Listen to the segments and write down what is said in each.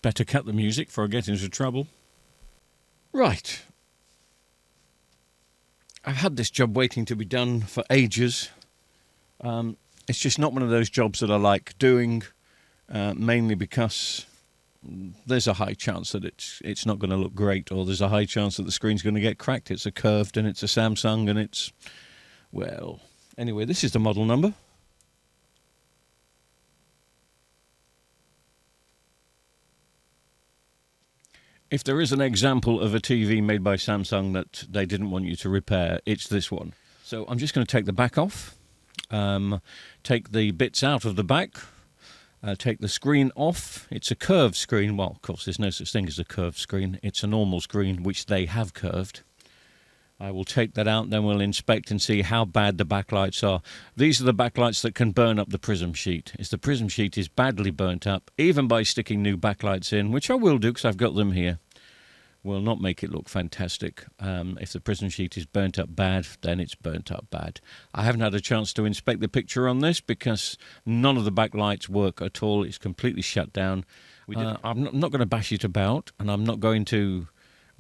better cut the music before I get into trouble. Right. I've had this job waiting to be done for ages. It's just not one of those jobs that I like doing, mainly because there's a high chance that it's not going to look great, or there's a high chance that the screen's going to get cracked. It's a curved and it's a Samsung and it's, well, anyway, this is the model number. If there is an example of a TV made by Samsung that they didn't want you to repair, it's this one. So I'm just going to take the back off, take the bits out of the back, take the screen off. It's a curved screen. Well, of course, there's no such thing as a curved screen. It's a normal screen, which they have curved. I will take that out, then we'll inspect and see how bad the backlights are. These are the backlights that can burn up the prism sheet. If the prism sheet is badly burnt up, even by sticking new backlights in, which I will do because I've got them here, will not make it look fantastic. If the prism sheet is burnt up bad, then it's burnt up bad. I haven't had a chance to inspect the picture on this because none of the backlights work at all. It's completely shut down. I'm not going to bash it about, and I'm not going to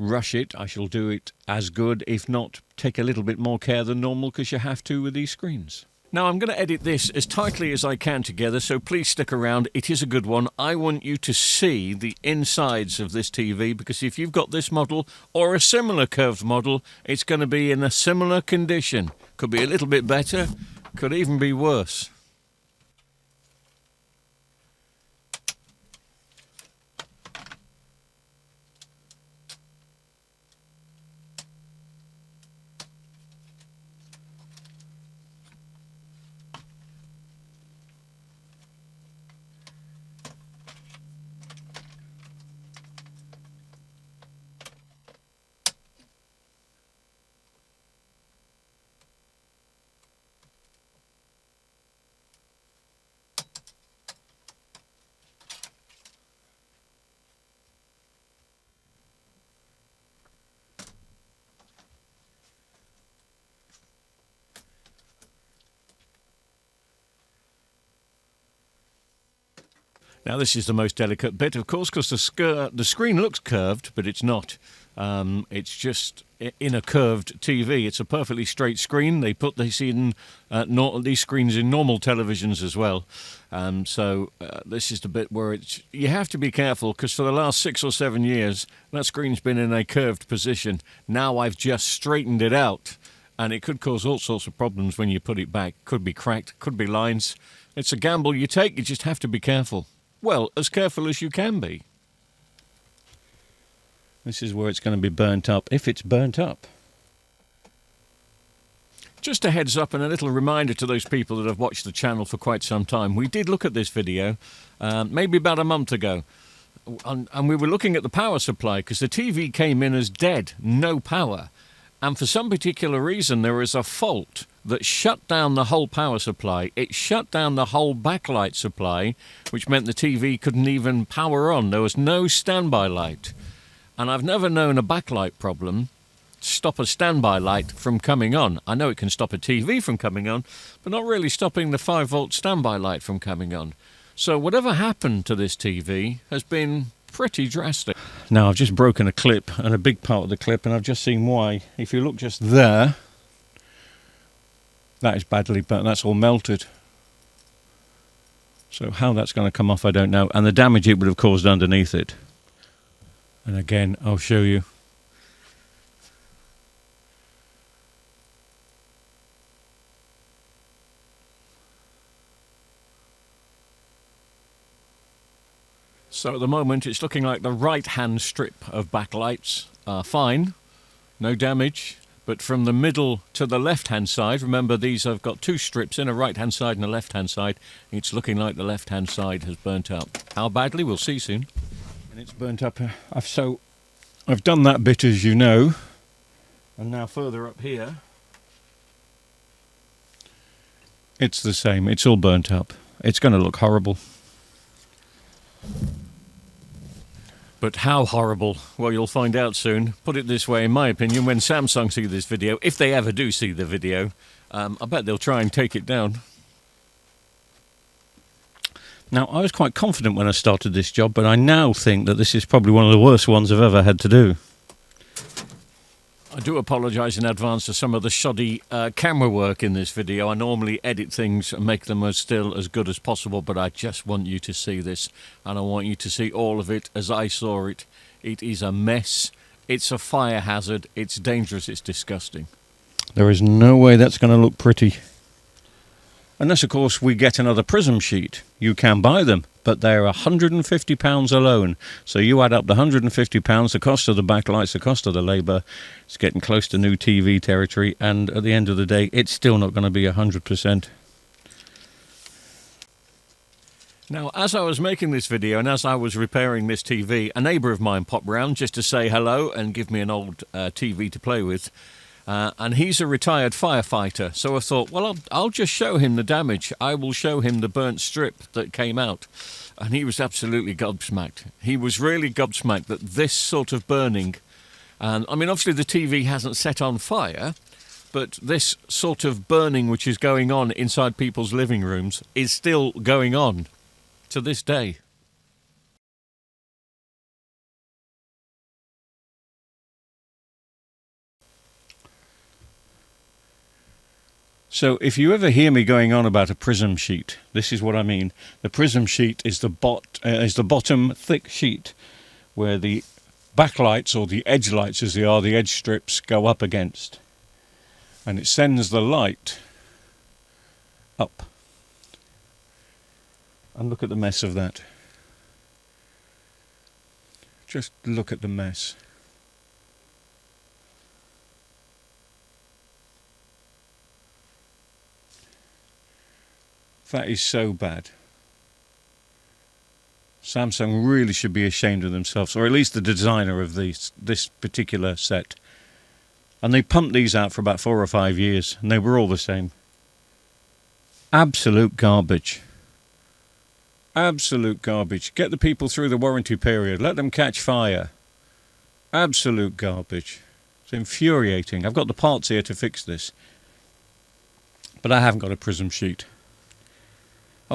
rush it. I shall do it as good, if not take a little bit more care than normal, because you have to with these screens. Now I'm going to edit this as tightly as I can together, so please stick around. It is a good one. I want you to see the insides of this TV, because if you've got this model or a similar curved model, it's going to be in a similar condition. Could be a little bit better, could even be worse. Now this is the most delicate bit, of course, because the screen looks curved, but it's not. It's just in a curved TV. It's a perfectly straight screen. They put these screens in normal televisions as well. So this is the bit where you have to be careful, because for the last 6 or 7 years, that screen's been in a curved position. Now I've just straightened it out, and it could cause all sorts of problems when you put it back. Could be cracked, could be lines. It's a gamble you take. You just have to be careful. Well, as careful as you can be. This is where it's going to be burnt up, if it's burnt up. Just a heads up and a little reminder to those people that have watched the channel for quite some time. We did look at this video maybe about a month ago, and we were looking at the power supply, because the TV came in as dead, no power. And for some particular reason, there was a fault that shut down the whole power supply. It shut down the whole backlight supply, which meant the TV couldn't even power on. There was no standby light. And I've never known a backlight problem stop a standby light from coming on. I know it can stop a TV from coming on, but not really stopping the 5-volt standby light from coming on. So whatever happened to this TV has been pretty drastic. Now I've just broken a clip, and a big part of the clip, and I've just seen why. If you look just there, that is badly burnt. That's all melted. So how that's going to come off, I don't know. And the damage it would have caused underneath it. And again, I'll show you. So at the moment it's looking like the right-hand strip of backlights are fine, no damage. But from the middle to the left-hand side, remember these have got 2 strips in, a right-hand side and a left-hand side. It's looking like the left-hand side has burnt up. How badly, we'll see soon. And it's burnt up. I've done that bit, as you know. And now further up here, it's the same. It's all burnt up. It's going to look horrible. But how horrible? Well, you'll find out soon. Put it this way, in my opinion, when Samsung see this video, if they ever do see the video, I bet they'll try and take it down. Now, I was quite confident when I started this job, but I now think that this is probably one of the worst ones I've ever had to do. I do apologise in advance for some of the shoddy camera work in this video. I normally edit things and make them as good as possible, but I just want you to see this, and I want you to see all of it as I saw it. It is a mess. It's a fire hazard. It's dangerous. It's disgusting. There is no way that's going to look pretty. Unless, of course, we get another prism sheet. You can buy them, but they're £150 alone. So you add up the £150, the cost of the backlights, the cost of the labour. It's getting close to new TV territory, and at the end of the day, it's still not going to be 100%. Now, as I was making this video and as I was repairing this TV, a neighbour of mine popped round just to say hello and give me an old TV to play with. And he's a retired firefighter, so I thought, well, I'll just show him the damage. I will show him the burnt strip that came out. And he was absolutely gobsmacked. He was really gobsmacked that this sort of burning, and I mean, obviously the TV hasn't set on fire, but this sort of burning which is going on inside people's living rooms is still going on to this day. So if you ever hear me going on about a prism sheet, this is what I mean. The prism sheet is the bottom thick sheet where the backlights, or the edge lights as they are, the edge strips, go up against. And it sends the light up. And look at the mess of that. Just look at the mess. That is so bad. Samsung really should be ashamed of themselves, or at least the designer of this particular set. And they pumped these out for about 4 or 5 years, and they were all the same. Absolute garbage. Absolute garbage. Get the people through the warranty period. Let them catch fire. Absolute garbage. It's infuriating. I've got the parts here to fix this, but I haven't got a prism sheet.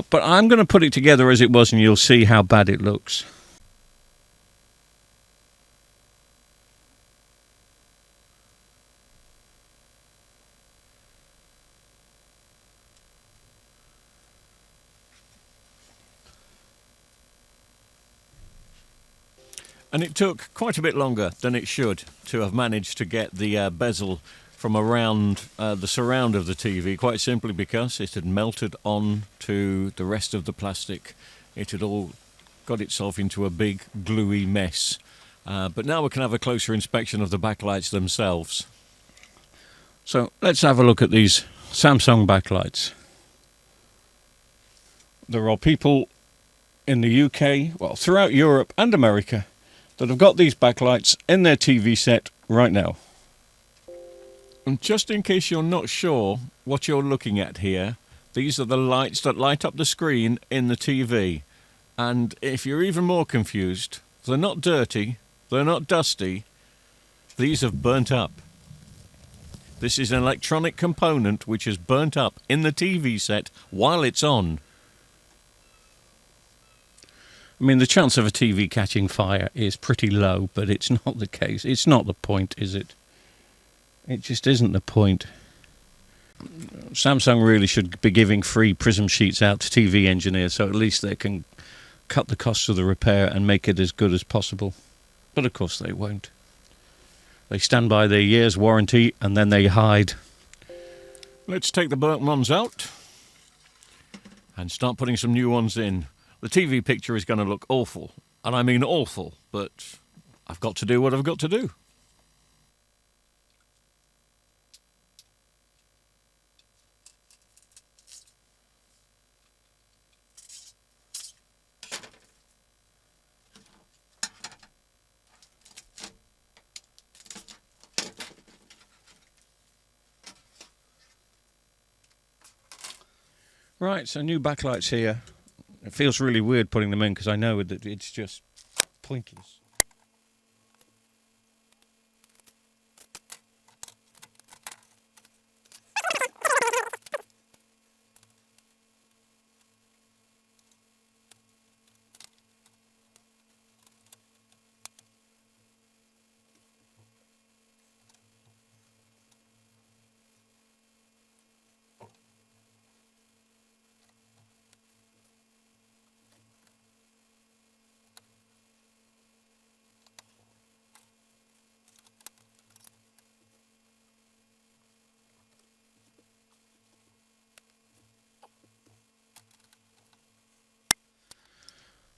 But I'm going to put it together as it was, and you'll see how bad it looks. And it took quite a bit longer than it should to have managed to get the bezel from around the surround of the TV, quite simply because it had melted on to the rest of the plastic. It had all got itself into a big gluey mess. But now we can have a closer inspection of the backlights themselves. So let's have a look at these Samsung backlights. There are people in the UK, well, throughout Europe and America, that have got these backlights in their TV set right now. And just in case you're not sure what you're looking at here, these are the lights that light up the screen in the TV. And if you're even more confused, they're not dirty, they're not dusty, these have burnt up. This is an electronic component which is burnt up in the TV set while it's on. I mean, the chance of a TV catching fire is pretty low, but it's not the case. It's not the point, is it? It just isn't the point. Samsung really should be giving free prism sheets out to TV engineers, so at least they can cut the costs of the repair and make it as good as possible. But of course they won't. They stand by their year's warranty and then they hide. Let's take the burnt ones out and start putting some new ones in. The TV picture is going to look awful, and I mean awful, but I've got to do what I've got to do. Right, so new backlights here. It feels really weird putting them in because I know that it's just pointless.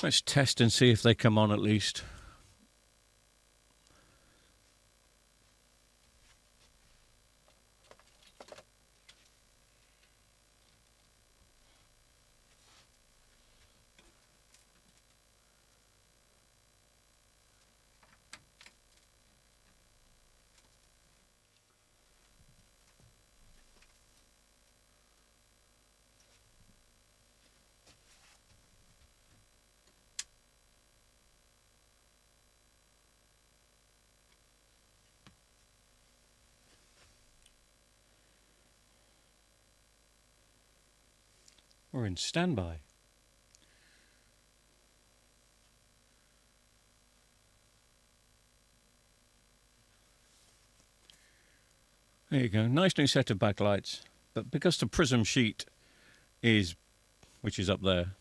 Let's test and see if they come on at least. We're in standby. There you go. Nice new set of backlights. But because the prism sheet is, which is up there,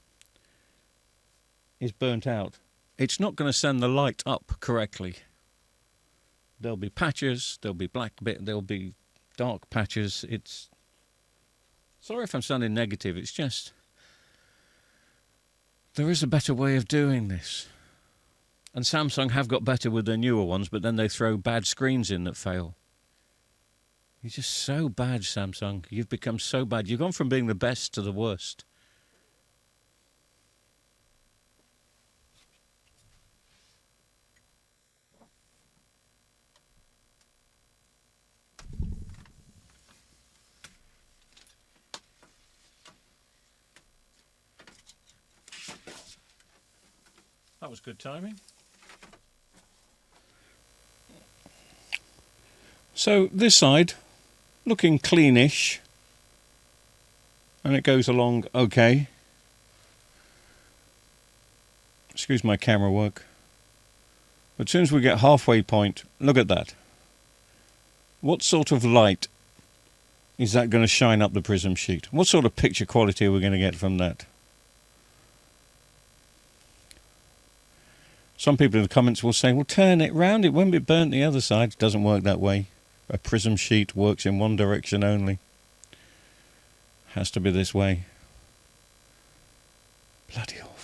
is burnt out, it's not going to send the light up correctly. There'll be patches, there'll be black bit, there'll be dark patches. It's... Sorry if I'm sounding negative, it's just... There is a better way of doing this. And Samsung have got better with their newer ones, but then they throw bad screens in that fail. You're just so bad, Samsung. You've become so bad. You've gone from being the best to the worst. That was good timing. So this side, looking cleanish, and it goes along okay. Excuse my camera work. But as soon as we get halfway point, look at that. What sort of light is that going to shine up the prism sheet? What sort of picture quality are we going to get from that? Some people in the comments will say, well, turn it round, it won't be burnt the other side. It doesn't work that way. A prism sheet works in one direction only. Has to be this way. Bloody awful.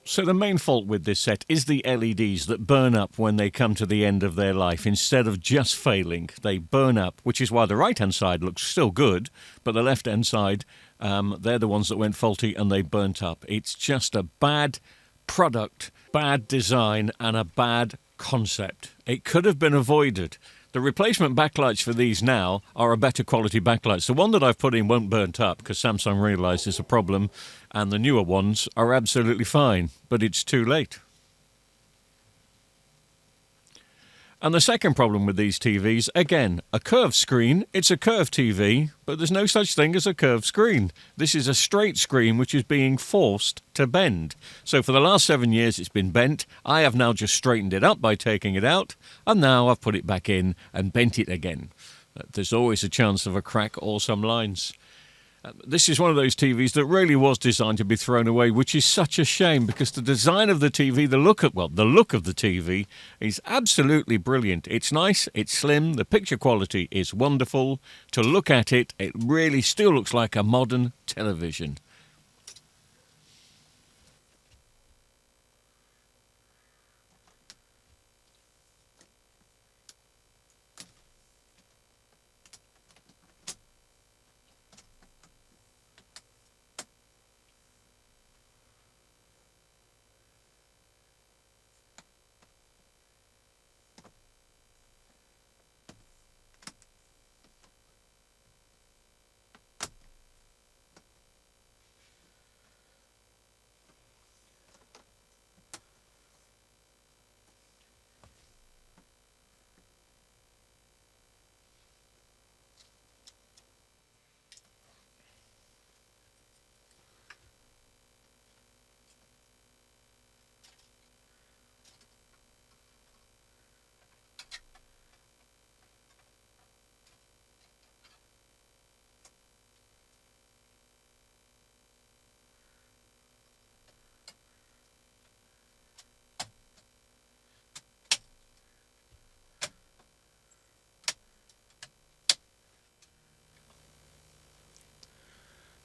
So the main fault with this set is the LEDs that burn up when they come to the end of their life. Instead of just failing, they burn up, which is why the right-hand side looks still good, but the left-hand side, they're the ones that went faulty and they burnt up. It's just a bad product, bad design, and a bad concept. It could have been avoided. The replacement backlights for these now are a better quality backlights. The one that I've put in won't burnt up because Samsung realised it's a problem, and the newer ones are absolutely fine, but it's too late. And the second problem with these TVs, again, a curved screen. It's a curved TV, but there's no such thing as a curved screen. This is a straight screen which is being forced to bend. So for the last 7 years it's been bent. I have now just straightened it up by taking it out, and now I've put it back in and bent it again. There's always a chance of a crack or some lines. This is one of those TVs that really was designed to be thrown away, which is such a shame because the design of the TV, the look of the TV is absolutely brilliant. It's nice, it's slim, the picture quality is wonderful. To look at it, it really still looks like a modern television.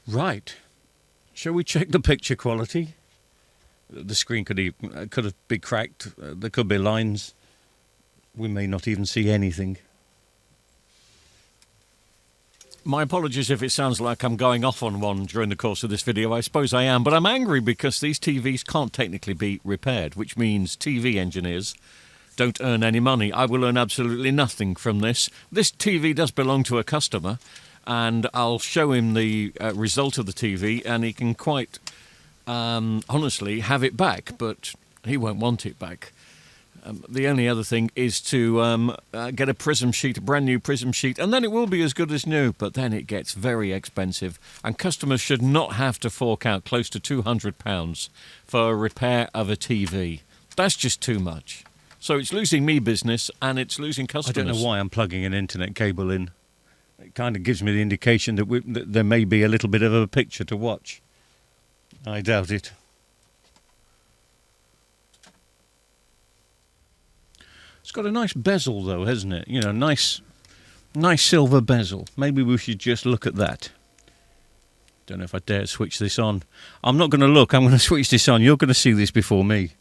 Right. Shall we check the picture quality? The screen could have been cracked. There could be lines. We may not even see anything. My apologies if it sounds like I'm going off on one during the course of this video. I suppose I am, but I'm angry because these TVs can't technically be repaired, which means TV engineers don't earn any money. I will earn absolutely nothing from this. This TV does belong to a customer, and I'll show him the result of the TV, and he can quite honestly have it back, but he won't want it back. The only other thing is to get a prism sheet, a brand new prism sheet, and then it will be as good as new, but then it gets very expensive, and customers should not have to fork out close to £200 for a repair of a TV. That's just too much. So it's losing me business, and it's losing customers. I don't know why I'm plugging an internet cable in. It kind of gives me the indication that there may be a little bit of a picture to watch. I doubt it. It's got a nice bezel, though, hasn't it? You know, nice silver bezel. Maybe we should just look at that. Don't know if I dare switch this on. I'm not going to look. I'm going to switch this on. You're going to see this before me.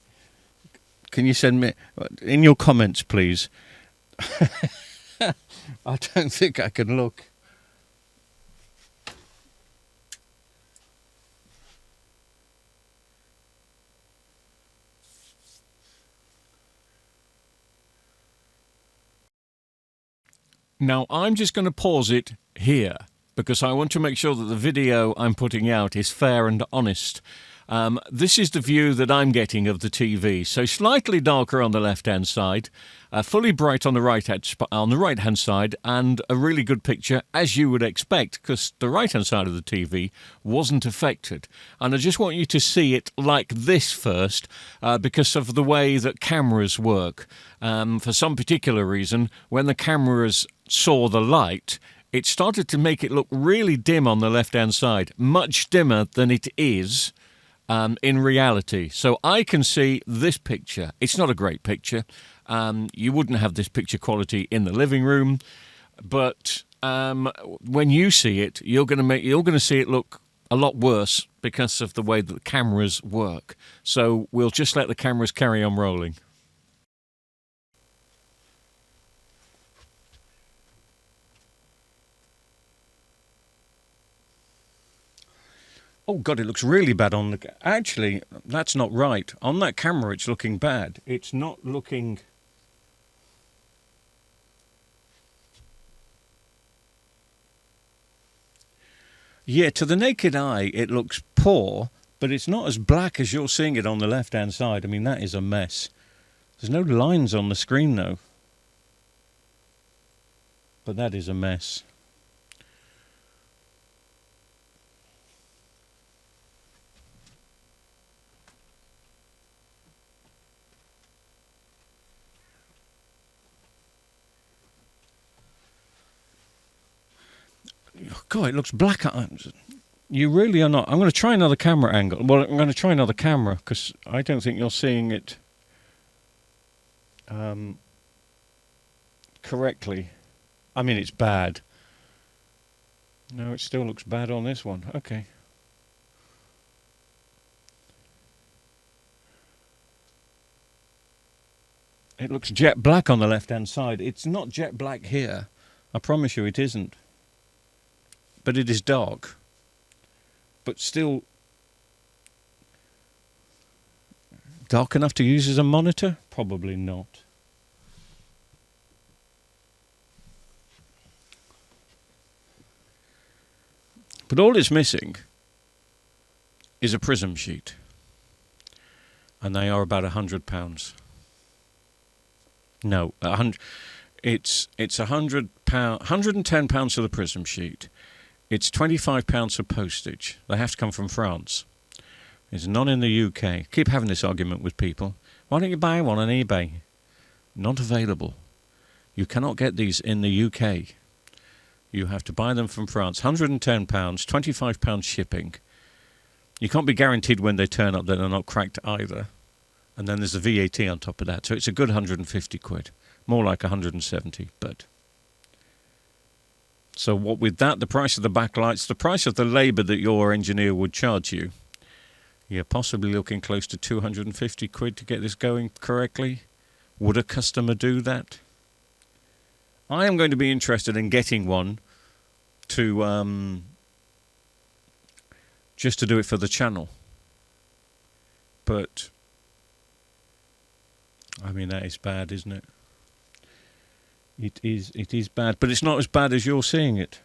Can you send me in your comments, please? I don't think I can look. Now, I'm just going to pause it here because I want to make sure that the video I'm putting out is fair and honest. This is the view that I'm getting of the TV. So slightly darker on the left-hand side, fully bright on the right-hand side, and a really good picture, as you would expect, because the right-hand side of the TV wasn't affected. And I just want you to see it like this first, because of the way that cameras work. For some particular reason, when the cameras saw the light, it started to make it look really dim on the left-hand side, much dimmer than it is in reality. So I can see this picture. It's not a great picture. You wouldn't have this picture quality in the living room, but when you see it, you're going to see it look a lot worse because of the way that the cameras work. So we'll just let the cameras carry on rolling. Oh, God, it looks really bad on the... Actually, that's not right. On that camera, it's looking bad. It's not looking... Yeah, to the naked eye, it looks poor, but it's not as black as you're seeing it on the left-hand side. I mean, that is a mess. There's no lines on the screen, though. But that is a mess. God, it looks black. You really are not. I'm going to try another camera angle. Well, I'm going to try another camera because I don't think you're seeing it correctly. I mean, it's bad. No, it still looks bad on this one. Okay. It looks jet black on the left-hand side. It's not jet black here. I promise you it isn't. But it is dark. But still dark enough to use as a monitor? Probably not. But all it's missing is a prism sheet. And they are about £100. No, 100. It's £100, £110 for the prism sheet. It's £25 for postage. They have to come from France. There's none in the UK. Keep having this argument with people. Why don't you buy one on eBay? Not available. You cannot get these in the UK. You have to buy them from France. £110, £25 shipping. You can't be guaranteed when they turn up that they're not cracked either. And then there's the VAT on top of that. So it's a good 150 quid. More like 170, but... So what with that, the price of the backlights, the price of the labour that your engineer would charge you, you're possibly looking close to 250 quid to get this going correctly. Would a customer do that? I am going to be interested in getting one to just to do it for the channel. But I mean, that is bad, isn't it? It is bad, but it's not as bad as you're seeing it.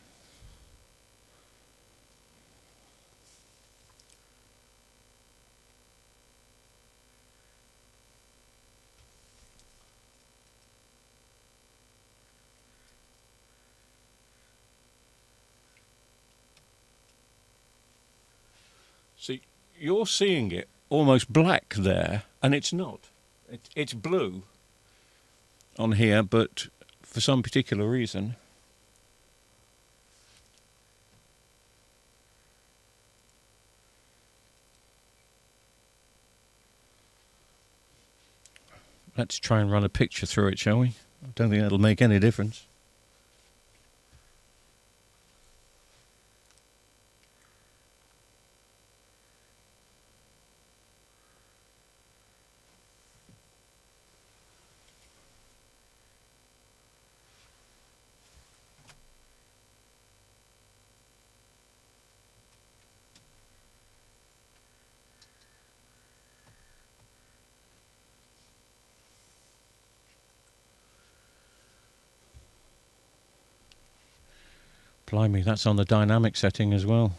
See, you're seeing it almost black there, and it's not. It's blue on here, but for some particular reason. Let's try and run a picture through it, shall we? I don't think that'll make any difference. Blimey, that's on the dynamic setting as well.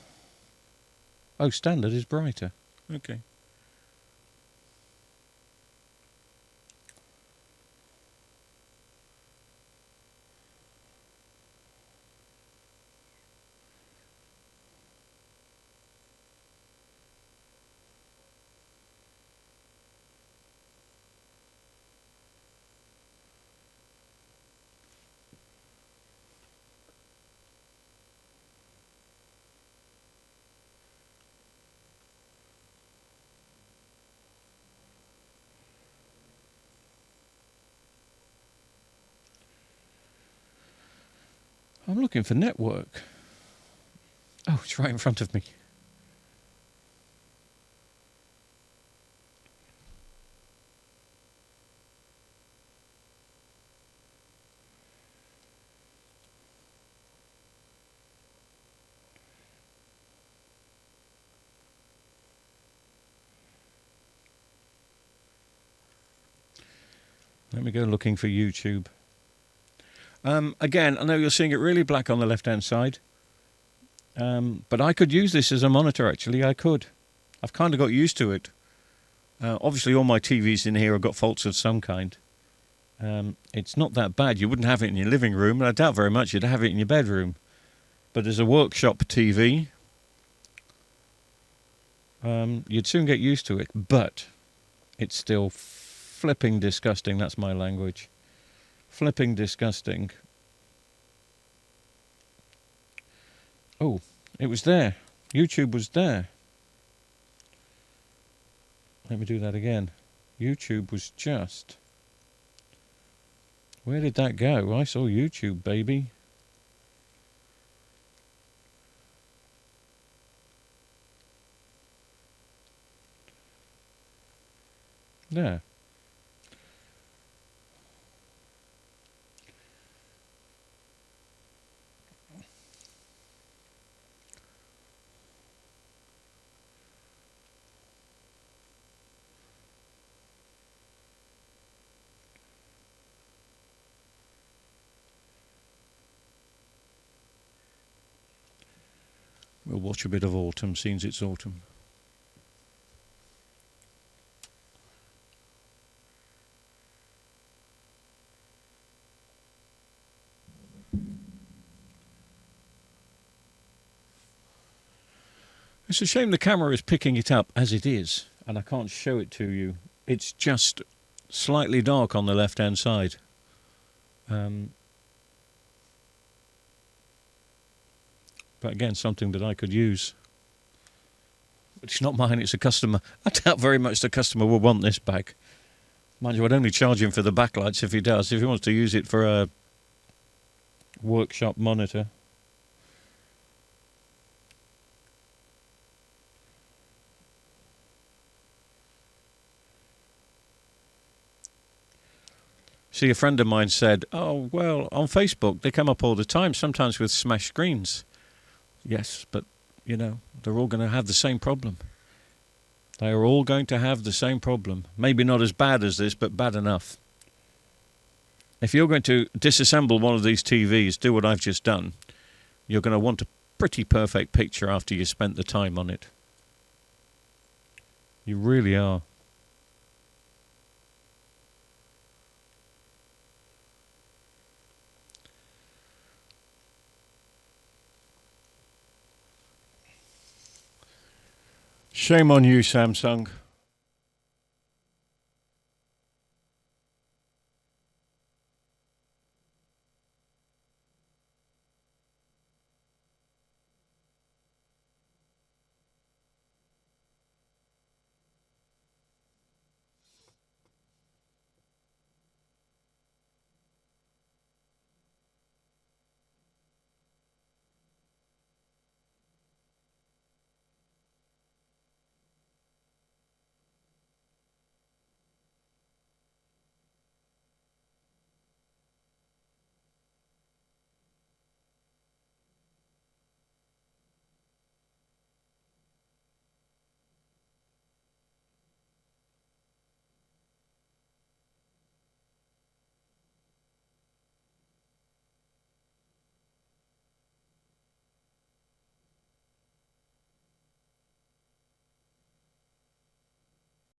Oh, standard is brighter. Okay. I'm looking for network. Oh, it's right in front of me. Let me go looking for YouTube. Again, I know you're seeing it really black on the left-hand side. But I could use this as a monitor, actually. I could. I've kind of got used to it. Obviously, all my TVs in here have got faults of some kind. It's not that bad. You wouldn't have it in your living room, and I doubt very much you'd have it in your bedroom. But as a workshop TV, you'd soon get used to it. But it's still flipping disgusting. That's my language. Flipping disgusting. Oh, it was there. YouTube was there. Let me do that again. YouTube was just... Where did that go? I saw YouTube, baby. There. We'll watch a bit of autumn, since it's autumn. It's a shame the camera is picking it up as it is, and I can't show it to you. It's just slightly dark on the left-hand side. But again, something that I could use. But it's not mine, it's a customer. I doubt very much the customer will want this back. Mind you, I'd only charge him for the backlights if he does. If he wants to use it for a workshop monitor, See, a friend of mine said, "Oh, well, on Facebook they come up all the time, sometimes with smashed screens." Yes, but, they're all going to have the same problem. They are all going to have the same problem. Maybe not as bad as this, but bad enough. If you're going to disassemble one of these TVs, do what I've just done, you're going to want a pretty perfect picture after you spent the time on it. You really are. Shame on you, Samsung.